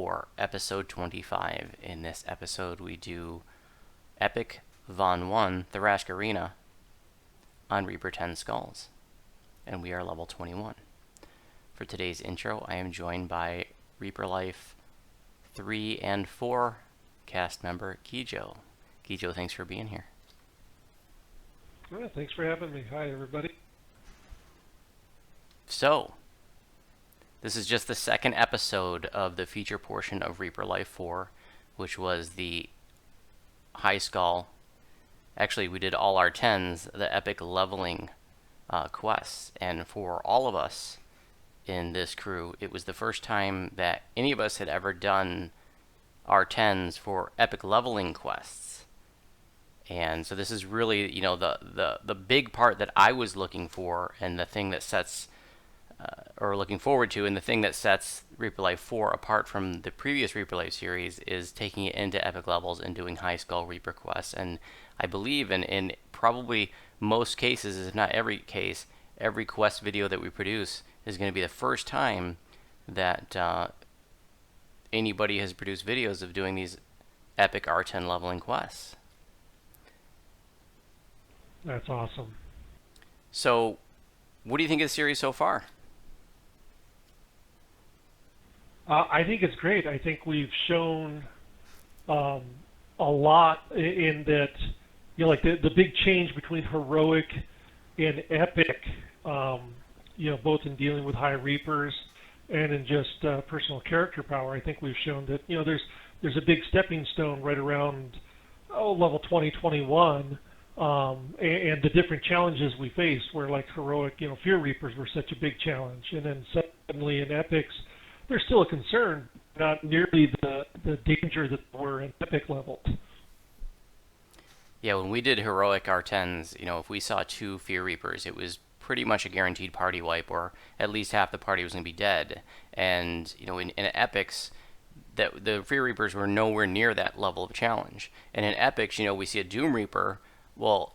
for episode 25. In this episode, we do Epic Von 1 Tharashk Arena on Reaper 10 Skulls, and we are level 21. For today's intro, I am joined by Reaper Life 3 and 4 cast member Gijo. Gijo, thanks for being here. Well, thanks for having me. Hi, everybody. So, this is just the second episode of the feature portion of Reaper Life 4, which was the high skull. Actually, we did all our 10s, the epic leveling quests, and for all of us in this crew, it was the first time that any of us had ever done our 10s for epic leveling quests. And so this is really, the big part that I was looking for, and the thing that sets or looking forward to, and the thing that sets Reaper Life 4 apart from the previous Reaper Life series is taking it into epic levels and doing high skull Reaper quests. And I believe in probably most cases, if not every case, every quest video that we produce is going to be the first time that anybody has produced videos of doing these epic R10 leveling quests. That's awesome. So, what do you think of the series so far? I think it's great. I think we've shown a lot in that, like the big change between heroic and epic, both in dealing with high reapers and in just personal character power. I think we've shown that, there's a big stepping stone right around level 2021, and the different challenges we faced were like heroic, fear reapers were such a big challenge, and then suddenly in epics, there's still a concern, not nearly the danger that were in epic levels. Yeah, when we did heroic R10s, if we saw 2 Fear Reapers, it was pretty much a guaranteed party wipe, or at least half the party was going to be dead. And, in epics, the Fear Reapers were nowhere near that level of challenge. And in epics, we see a Doom Reaper, well,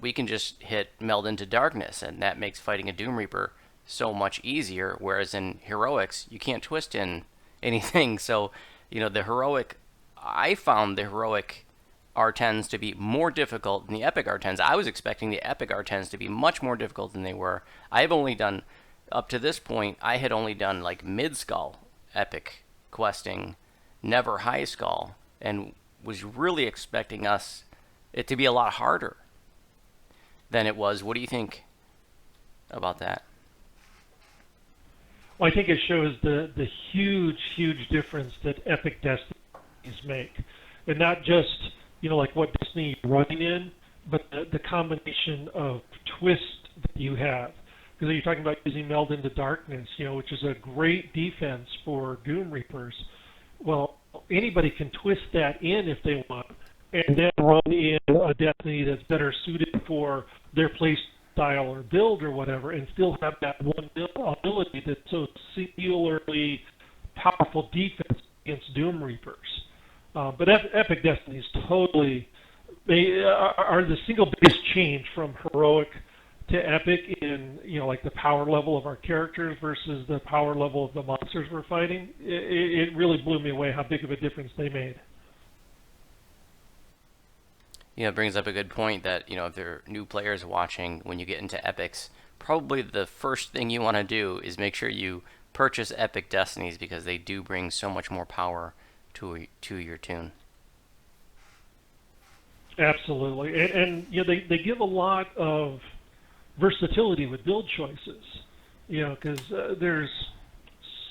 we can just hit Meld into Darkness, and that makes fighting a Doom Reaper so much easier, whereas in heroics you can't twist in anything. So I found the heroic R10s to be more difficult than the epic R10s. I was expecting the epic R10s to be much more difficult than they were. Up to this point, I had only done like mid skull epic questing, never high skull, and was really expecting it to be a lot harder than it was. What do you think about that? Well, I think it shows the huge difference that epic destinies make, and not just like what destiny you're running in, but the combination of twist that you have. Because you're talking about using Meld into Darkness, which is a great defense for Doom Reapers. Well, anybody can twist that in if they want, and then run in a destiny that's better suited for their play style or build or whatever, and still have that one ability that's so singularly powerful defense against Doom Reapers. But Epic Destinies they are the single biggest change from heroic to epic in, like the power level of our characters versus the power level of the monsters we're fighting. It really blew me away how big of a difference they made. It brings up a good point that, if there are new players watching, when you get into epics, probably the first thing you want to do is make sure you purchase Epic Destinies, because they do bring so much more power to your tune. Absolutely. And they give a lot of versatility with build choices, because there's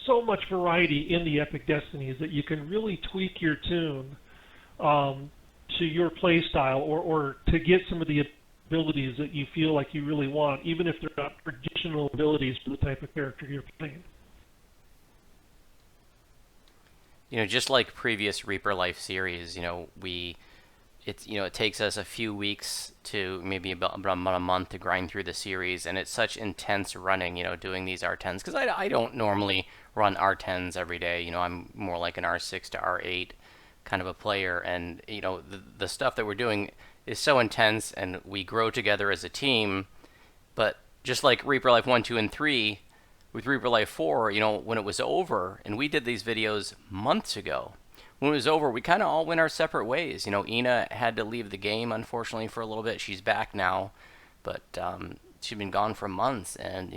so much variety in the Epic Destinies that you can really tweak your tune to your play style, or to get some of the abilities that you feel like you really want, even if they're not traditional abilities for the type of character you're playing. Just like previous Reaper Life series, it takes us a few weeks to maybe about a month to grind through the series, and it's such intense running, doing these R10s, because I don't normally run R10s every day. I'm more like an R6 to R8 kind of a player, and the stuff that we're doing is so intense, and we grow together as a team. But just like Reaper Life 1, 2, and 3, with Reaper Life 4, when it was over, and we did these videos months ago, when it was over, we kind of all went our separate ways. Ina had to leave the game, unfortunately, for a little bit. She's back now, but she'd been gone for months, and,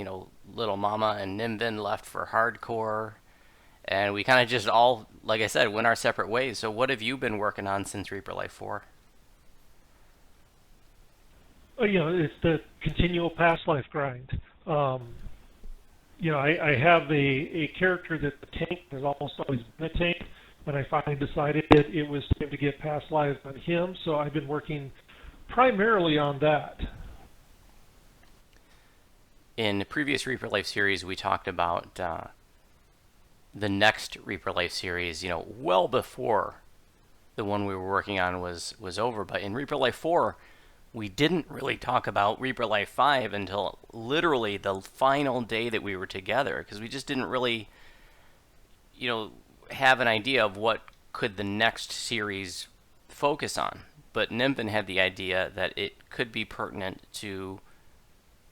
Little Mama and Nimbin left for hardcore, and we kind of just all, like I said, went our separate ways. So what have you been working on since Reaper Life 4? It's the continual past life grind. I have a character that the tank has almost always been a tank, and I finally decided that it was time to get past lives on him, so I've been working primarily on that. In the previous Reaper Life series, we talked about the next Reaper Life series, well before the one we were working on was over. But in Reaper Life 4, we didn't really talk about Reaper Life 5 until literally the final day that we were together, because we just didn't really, have an idea of what could the next series focus on. But Nimbin had the idea that it could be pertinent to,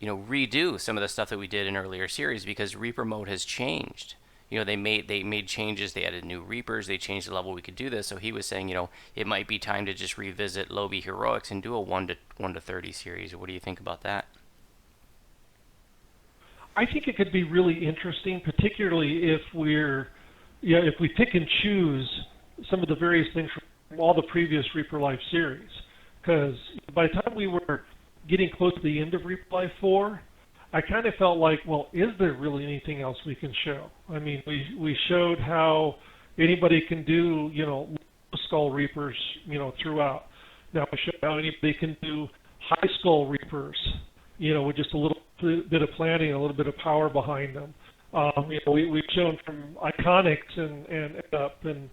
redo some of the stuff that we did in earlier series, because Reaper mode has changed. They made changes. They added new Reapers. They changed the level we could do this. So he was saying, it might be time to just revisit Lobby Heroics and do a 1 to 30 series. What do you think about that? I think it could be really interesting, particularly if if we pick and choose some of the various things from all the previous Reaper Life series. Because by the time we were getting close to the end of Reaper Life 4, I kind of felt like, well, is there really anything else we can show? I mean, we showed how anybody can do, skull Reapers, throughout. Now we showed how anybody can do high skull Reapers, with just a little bit of planning, a little bit of power behind them. We've shown from iconics and up and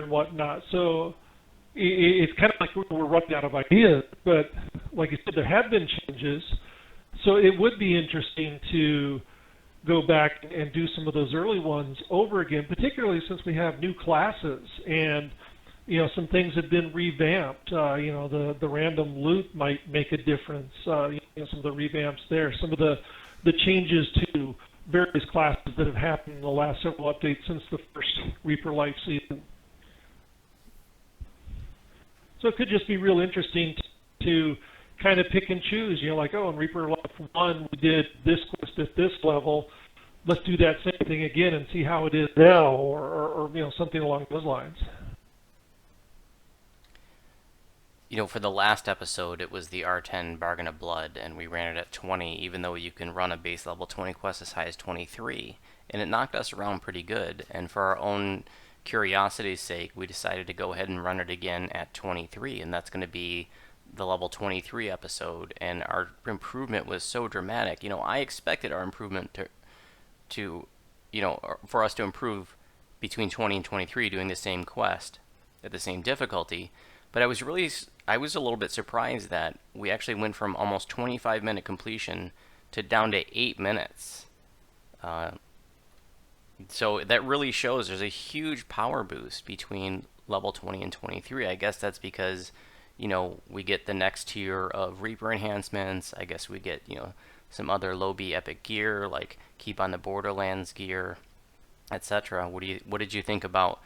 whatnot. So it's kind of like we're running out of ideas. But like you said, there have been changes. So it would be interesting to go back and do some of those early ones over again, particularly since we have new classes and, some things have been revamped. The random loot might make a difference. Some of the revamps there, some of the changes to various classes that have happened in the last several updates since the first Reaper Life season. So it could just be real interesting to kind of pick and choose, in Reaper Life 1, we did this quest at this level. Let's do that same thing again and see how it is now, or something along those lines. For the last episode, it was the R10 Bargain of Blood, and we ran it at 20, even though you can run a base level 20 quest as high as 23. And it knocked us around pretty good, and for our own curiosity's sake, we decided to go ahead and run it again at 23, and that's going to be the level 23 episode, and our improvement was so dramatic. I expected our improvement to for us to improve between 20 and 23 doing the same quest at the same difficulty, but I was a little bit surprised that we actually went from almost 25-minute completion to down to 8 minutes. So that really shows there's a huge power boost between level 20 and 23. I guess that's because we get the next tier of Reaper enhancements. I guess we get, some other low-B epic gear, like Keep on the Borderlands gear, etc. What did you think about,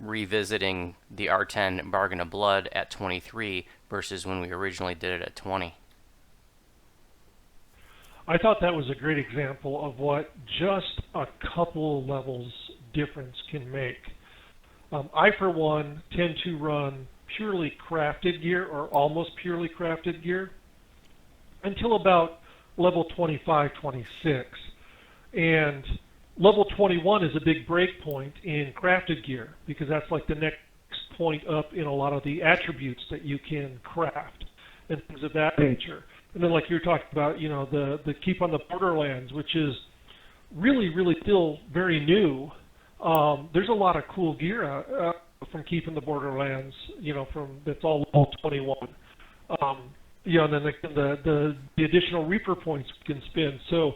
revisiting the R10 Bargain of Blood at 23 versus when we originally did it at 20? I thought that was a great example of what just a couple levels difference can make. I, for one, tend to run purely crafted gear or almost purely crafted gear until about level 25, 26. And level 21 is a big break point in crafted gear because that's like the next point up in a lot of the attributes that you can craft and things of that nature. And then like you were talking about, the Keep on the Borderlands, which is really, really still very new. There's a lot of cool gear from Keep on the Borderlands, that's all level 21. And then the additional Reaper points we can spend. So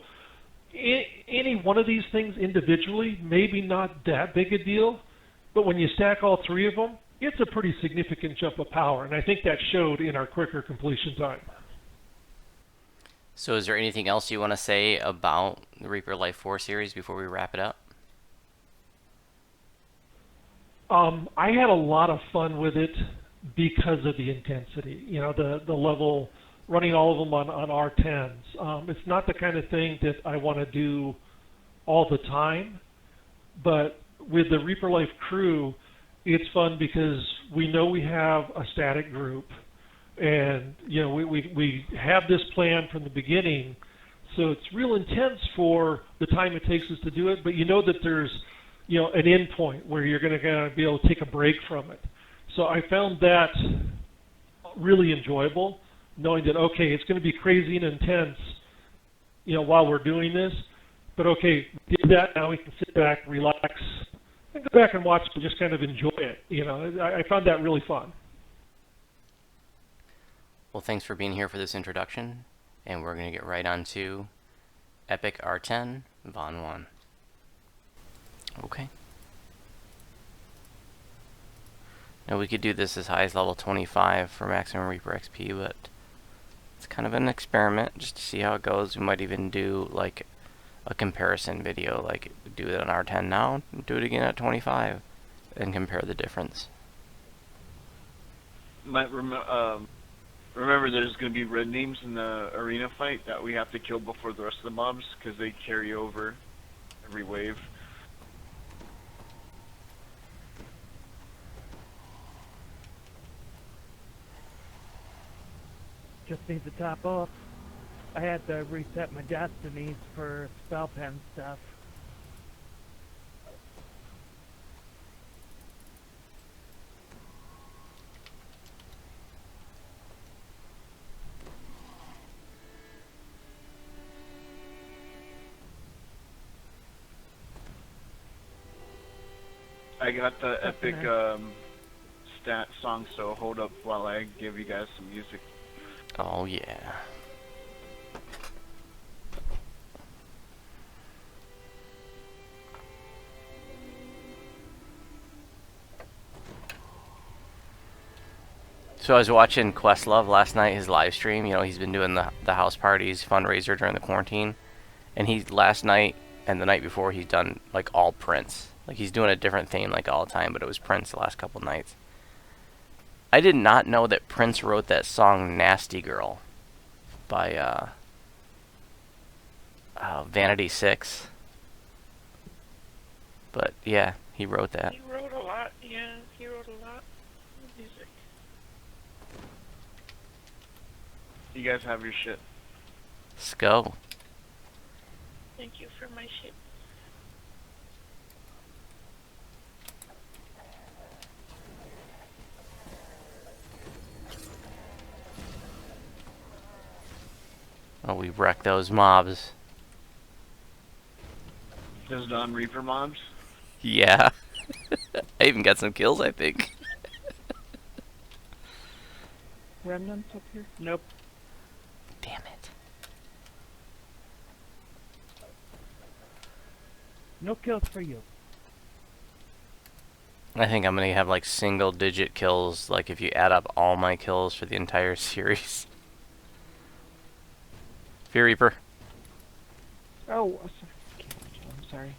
any one of these things individually, maybe not that big a deal, but when you stack all three of them, it's a pretty significant jump of power. And I think that showed in our quicker completion time. So is there anything else you want to say about the Reaper Life 4 series before we wrap it up? I had a lot of fun with it because of the intensity. You know, the level, running all of them on R10s. It's not the kind of thing that I want to do all the time, but with the Reaper Life crew, it's fun because we know we have a static group, and you know we have this plan from the beginning, so it's real intense for the time it takes us to do it. But you know that there's an end point where you're going to be able to take a break from it. So I found that really enjoyable, knowing that okay, it's going to be crazy and intense, while we're doing this. But okay, we did that. Now we can sit back, relax, and go back and watch and just kind of enjoy it. I found that really fun. Well, thanks for being here for this introduction, and we're going to get right on to Epic R10 Von 1. Okay. Now we could do this as high as level 25 for maximum Reaper XP, but it's kind of an experiment just to see how it goes. We might even do like a comparison video, like do it on R10 now, do it again at 25, and compare the difference. Remember, there's going to be red names in the arena fight that we have to kill before the rest of the mobs, because they carry over every wave. Just need to top off. I had to reset my destinies for spell pen stuff. I got the epic stat song, so hold up while I give you guys some music. Oh yeah. So I was watching Questlove last night, his live stream. He's been doing the house parties fundraiser during the quarantine, and last night and the night before he's done like all Prince. Like he's doing a different theme like all the time, but it was Prince the last couple nights. I did not know that Prince wrote that song "Nasty Girl" by Vanity 6. But yeah, he wrote that. He wrote a lot, yeah, he wrote a lot of music. You guys have your shit. Let's go. Thank you for my shit. Oh, we wrecked those mobs. Those non-Reaper mobs? Yeah. I even got some kills, I think. Remnants up here? Nope. Damn it. No kills for you. I think I'm gonna have like single digit kills, like if you add up all my kills for the entire series. Fear Reaper. Oh, I'm sorry.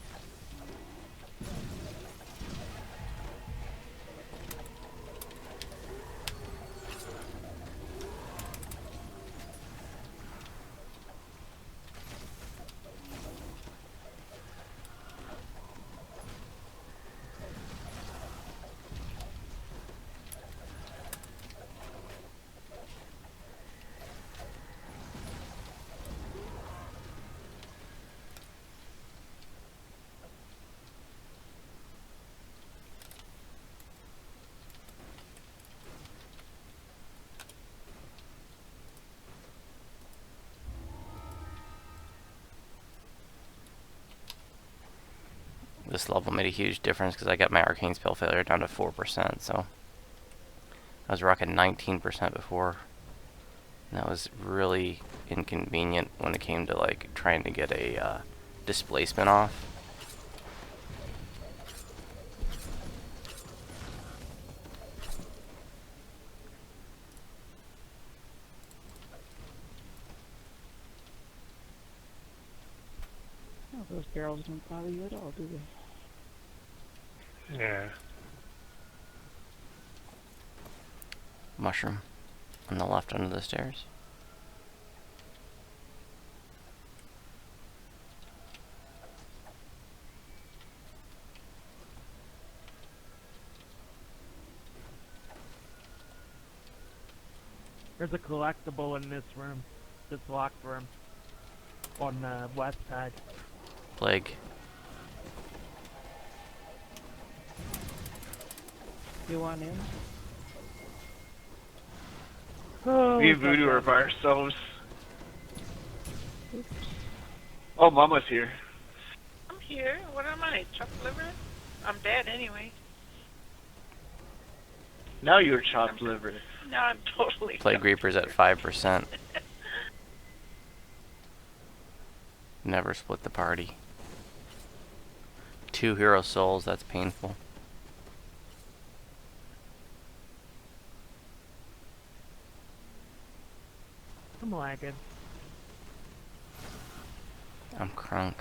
This level made a huge difference because I got my arcane spell failure down to 4%, so I was rocking 19% before. And that was really inconvenient when it came to like trying to get a displacement off. Those barrels don't bother you at all, do they? Yeah. Mushroom on the left under the stairs. There's a collectible in this room. This locked room. On the west side. Plague. You want in? Oh, Me and what's up, Voodoo are guys? by ourselves. Oops. Oh, Mama's here. I'm here. What am I? Chopped liver? I'm dead anyway. Now you're chopped liver. Now I'm totally. Plague chopped Reaper's at liver. 5%. Never split the party. 2 hero souls, that's painful. I'm lagging. I'm crunk.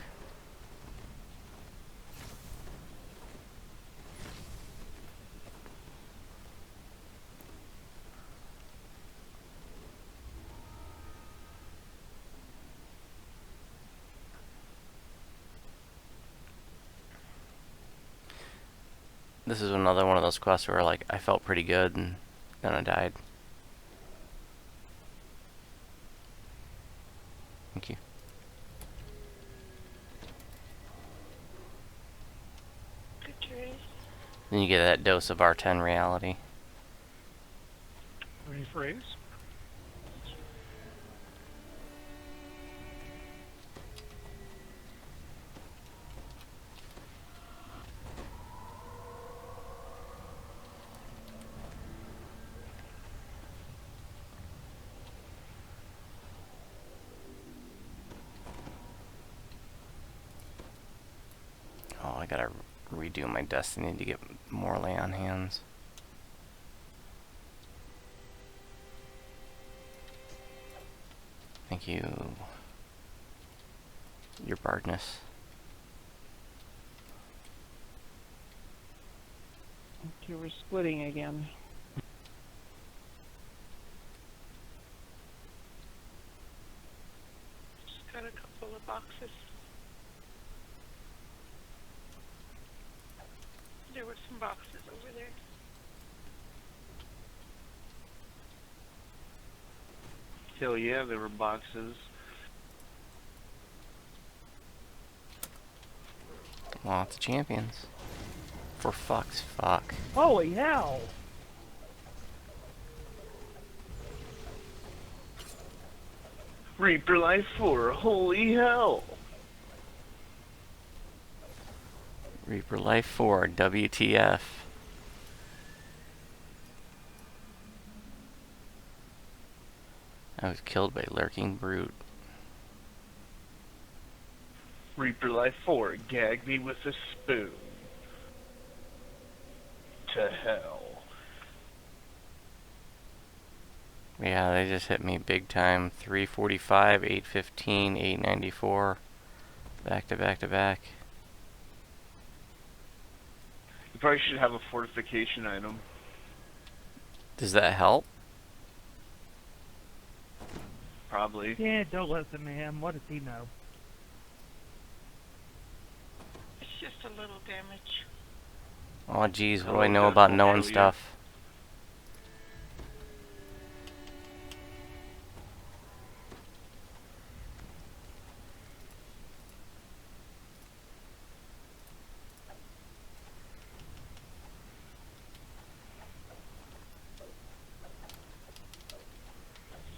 This is another one of those quests where like I felt pretty good and then I died. Thank you. Good choice. Then you get that dose of R10 reality. Rephrase. Oh, I gotta redo my destiny to get more lay on hands. Thank you. Your bardness. Okay, we're splitting again. Just got a couple of boxes. There were some boxes over there. Hell yeah, there were boxes. Lots of champions. For fuck's fuck. Holy hell! Reaper Life 4, holy hell! Reaper Life 4, WTF. I was killed by Lurking Brute. Reaper Life 4, gag me with a spoon. To hell. Yeah, they just hit me big time. 345, 815, 894. Back to back to back. You probably should have a fortification item. Does that help? Probably. Yeah, don't listen to him. What does he know? It's just a little damage. Oh geez, what do Oh, I know yeah, about oh, knowing hell yeah. stuff?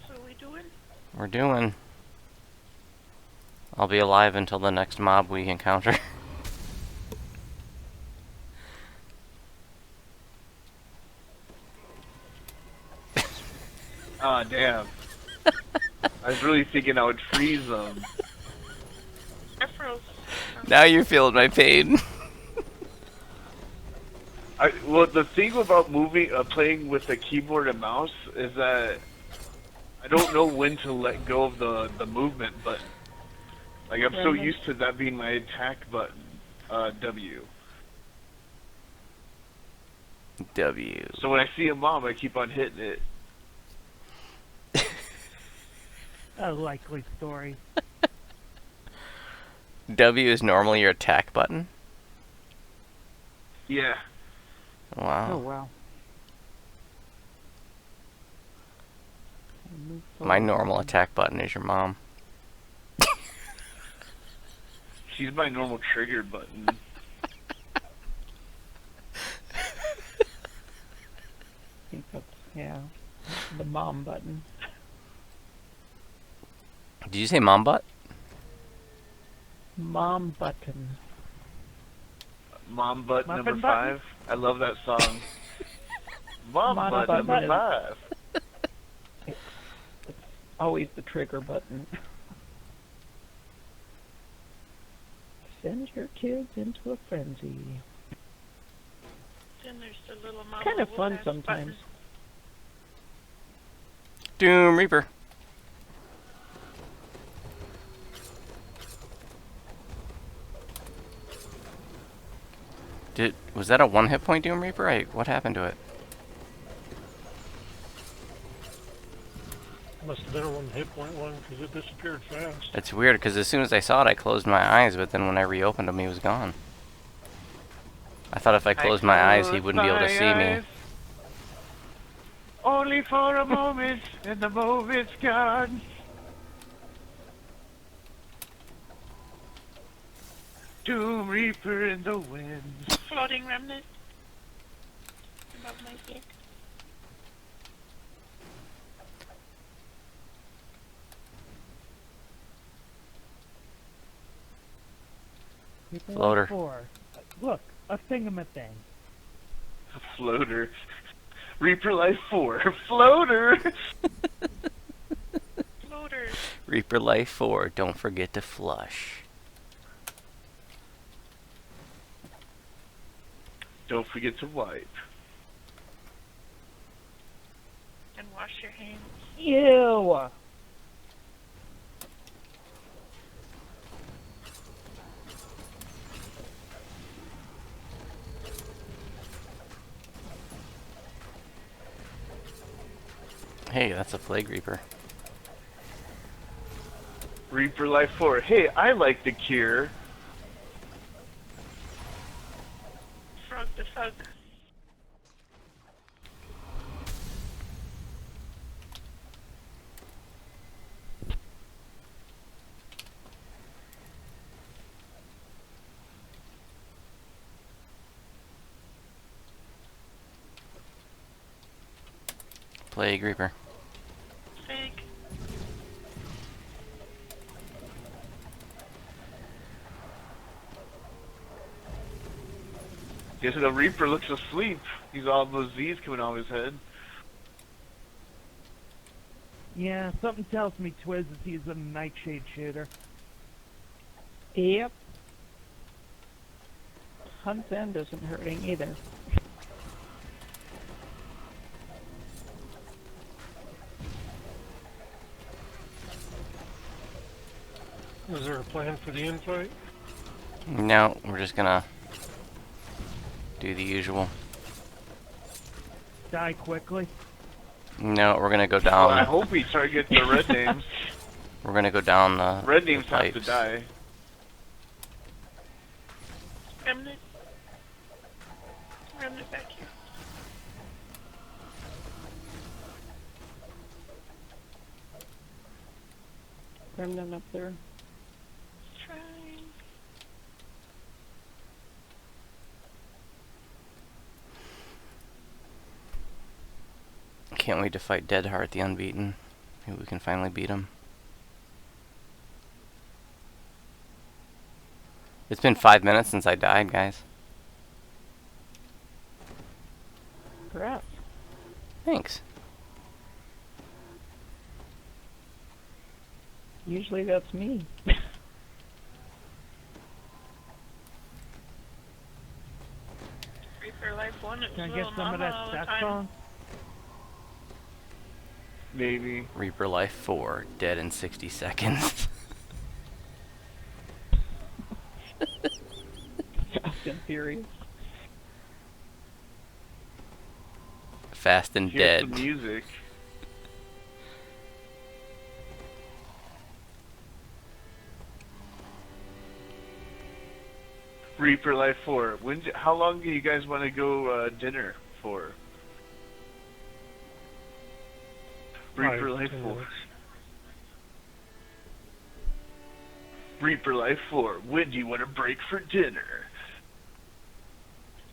So we doing? We're doing. I'll be alive until the next mob we encounter. Ah, damn. I was really thinking I would freeze them. I froze. Now you're feeling my pain. Well, the thing about playing with a keyboard and mouse is that I don't know when to let go of the movement button. Like, I'm so Remnant. used to that being my attack button. W. W. So when I see a mom, I keep on hitting it. A likely story. W is normally your attack button? Yeah. Wow. Oh, wow. Move My forward. normal attack button is your mom. She's my normal trigger button. I think that's, yeah, the mom button. Did you say mom butt? Mom button. Mom butt Muffin number button? 5. I love that song. Mom Mom butt button. number 5. Always the trigger button. Send your kids into a frenzy. Then there's the little mama Kind of fun wolf-ass sometimes. button. Doom Reaper. Was that a 1 hit point Doom Reaper? What happened to it? Must have been a 1 hit point one because it disappeared fast. It's weird because as soon as I saw it, I closed my eyes, but then when I reopened them, he was gone. I thought if I closed my eyes, he wouldn't be able to see me. Only for a moment, and the moment's gone. Doom Reaper in the wind. Floating remnant. Above my head. People Floater. like 4. Look, a thingamathing. Floater. Reaper Life 4. Floater! Floater. Reaper Life 4, don't forget to flush. Don't forget to wipe. And wash your hands. Ew! Hey, that's a Plague Reaper. Reaper Life 4. Hey, I like the cure. Frog the fug. Plague Reaper. Fig. Guess the Reaper looks asleep. He's all those Z's coming out of his head. Yeah, something tells me Twiz is he's a nightshade shooter. Yep. Hunt's End isn't hurting either. Is there a plan for the infight? No, we're just gonna do the usual. Die quickly. No, we're gonna go Well, I down. hope we target the red names. We're gonna go down the Red names the have to pipes. die. Remnant. Remnant back here. Remnant up there. Trying. Can't wait to fight Deadheart the Unbeaten. Maybe we can finally beat him. It's been 5 minutes since I died, guys. Perhaps. Thanks. Usually that's me. Reaper Life 1. It's Can I get little some of mama that all the stat time. song? Maybe. Reaper Life 4, dead in 60 seconds. Furious. Fast and Here's Dead. the music. Reaper Life 4. How long do you guys want to go dinner for? Reaper 5, Life 10 4. minutes. Reaper Life 4. When do you want to break for dinner?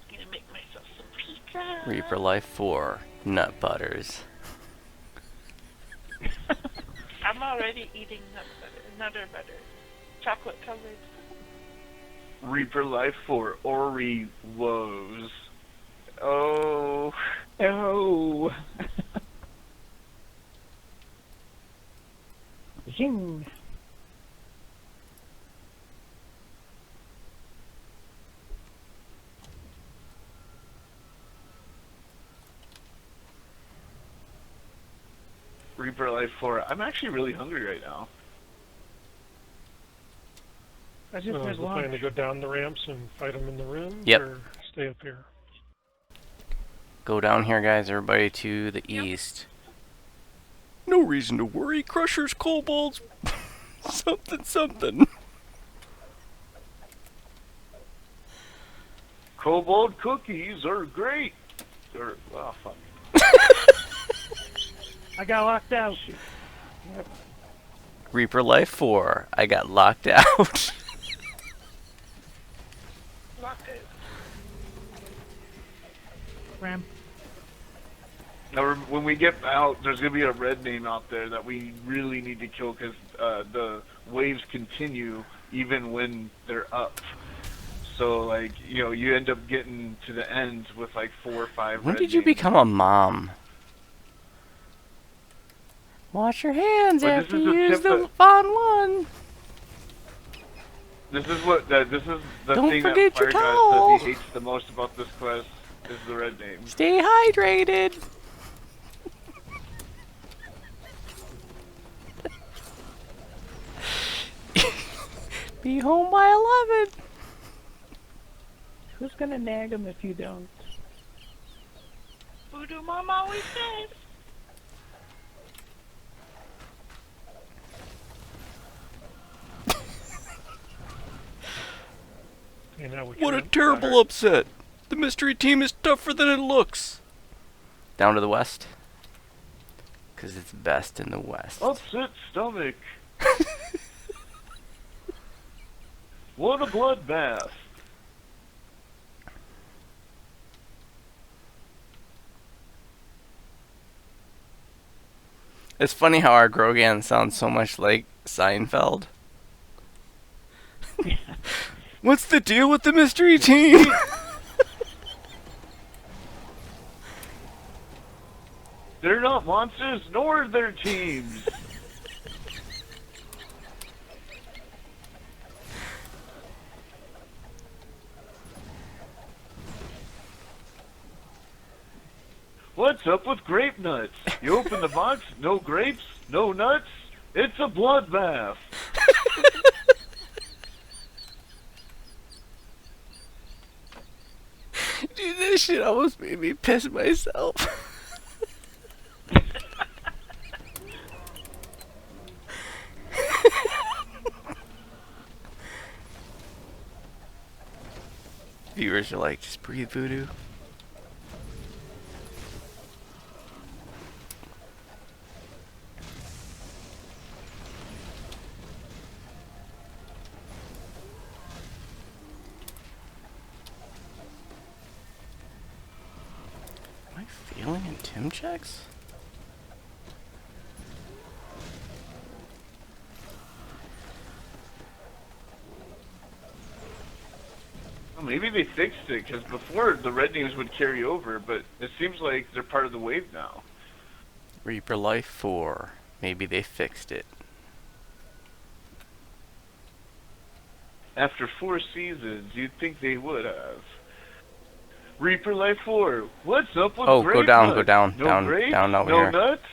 I'm gonna make myself some pizza. Reaper Life 4. Nut butters. I'm already eating nutter butter. Chocolate covered. Reaper Life 4. Ori woes. Oh. Oh. Zing. Reaper Life 4. I'm actually really hungry right now. I just So had is the plan to lunch. go down the ramps and fight them in the rims, Yep. or stay up here? Go down here, guys. Everybody to the east. No reason to worry. Crushers, kobolds, something, something. Kobold cookies are great. Oh, fuck. I got locked out. Reaper Life 4. I got locked out. Locked it. Ram. Now, when we get out, there's going to be a red name out there that we really need to kill because the waves continue even when they're up. So, like, you know, you end up getting to the end with like 4 or 5 When red did you names. become a mom? Wash your hands But this after is you the use tip the that- fun one. This is the Don't thing that forget Fire your God towel. says he hates the most about this quest is the red names. Stay hydrated. Be home by 11. Who's gonna nag him if you don't? Voodoo Mom always says. Okay, now which What a ramp? terrible upset. The mystery team is tougher than it looks. Down to the west. Because it's best in the west. Upset stomach. What a bloodbath. It's funny how our Grogan sounds so much like Seinfeld. What's the deal with the mystery team? They're not monsters, nor their teams. What's up with grape nuts? You open the box, no grapes, no nuts. It's a bloodbath. Dude, this shit almost made me piss myself. Viewers are like, just breathe, Voodoo. Am I failing in Tim checks? Well, maybe they fixed it, because before the red names would carry over, but it seems like they're part of the wave now. Reaper Life 4. Maybe they fixed it. After 4 seasons, you'd think they would have. Reaper Life 4, what's up with Oh, grape go down, nuts? go down, no down, grapes, down over no here. nuts?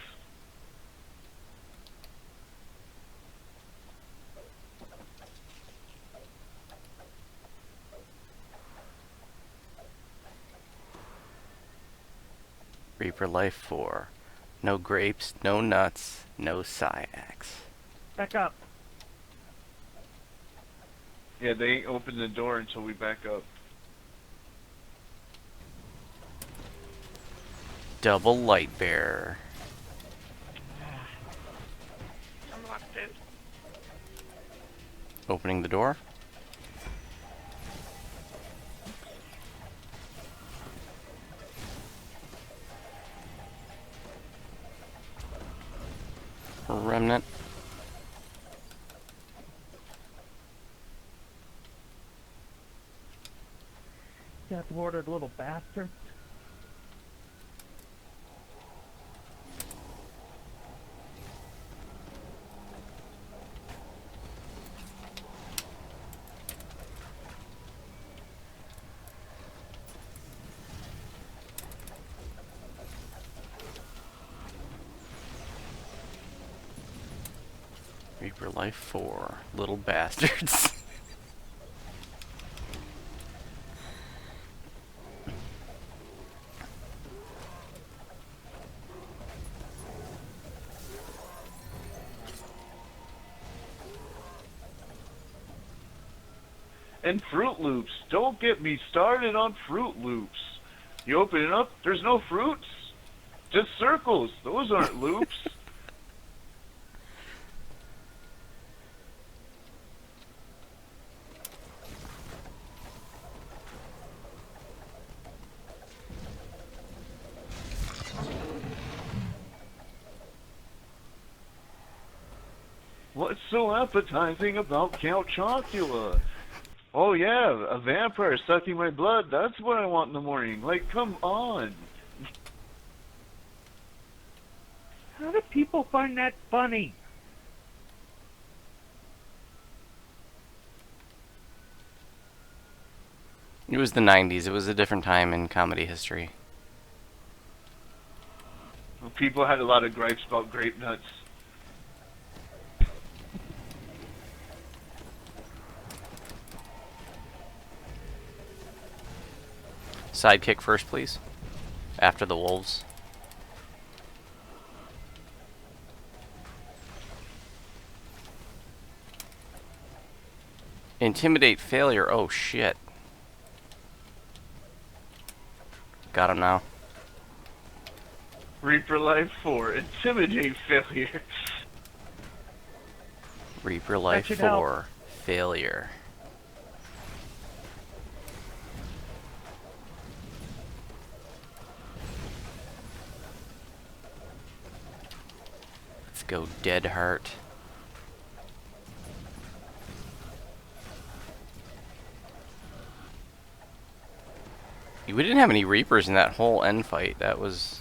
Reaper Life 4. No grapes, no nuts, no Syax. Back up. Yeah, they ain't open the door until we back up. Double light bearer. I'm locked out. Opening the door. Remnant. Got thwarted little bastard. Reaper Life 4. Little bastards. And Fruit Loops. Don't get me started on Fruit Loops. You open it up, there's no fruits. Just circles. Those aren't loops. What's so appetizing about Count Chocula? Oh yeah, a vampire sucking my blood. That's what I want in the morning. Like, come on. How do people find that funny? It was the 90s. It was a different time in comedy history. People had a lot of gripes about grape nuts. Sidekick first, please. After the wolves. Intimidate failure. Oh shit. Got him now. Reaper Life 4. Intimidate failure. Reaper Life should 4. Failure. Let's go Dead Heart. We didn't have any Reapers in that whole end fight. That was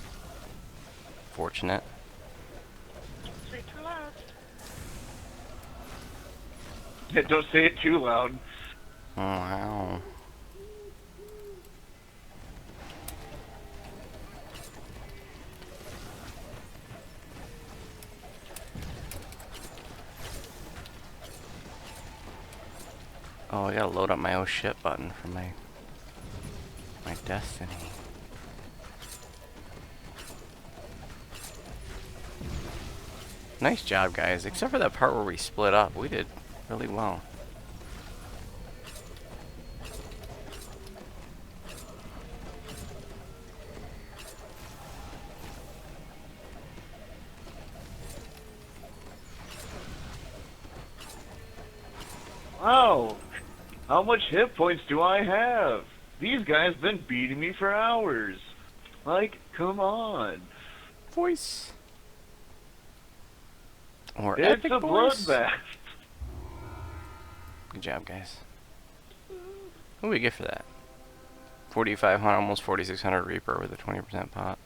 fortunate. Say too loud. Yeah, don't say it too loud. Oh, wow. Oh, I gotta load up my oh shit button for my destiny. Nice job, guys. Except for that part where we split up, we did really well. Wow. How much hit points do I have? These guys been beating me for hours. Like, come on. Voice. Or It's epic a voice. bloodbath. Good job, guys. What do we get for that? 4,500, almost 4,600 Reaper with a 20% pot.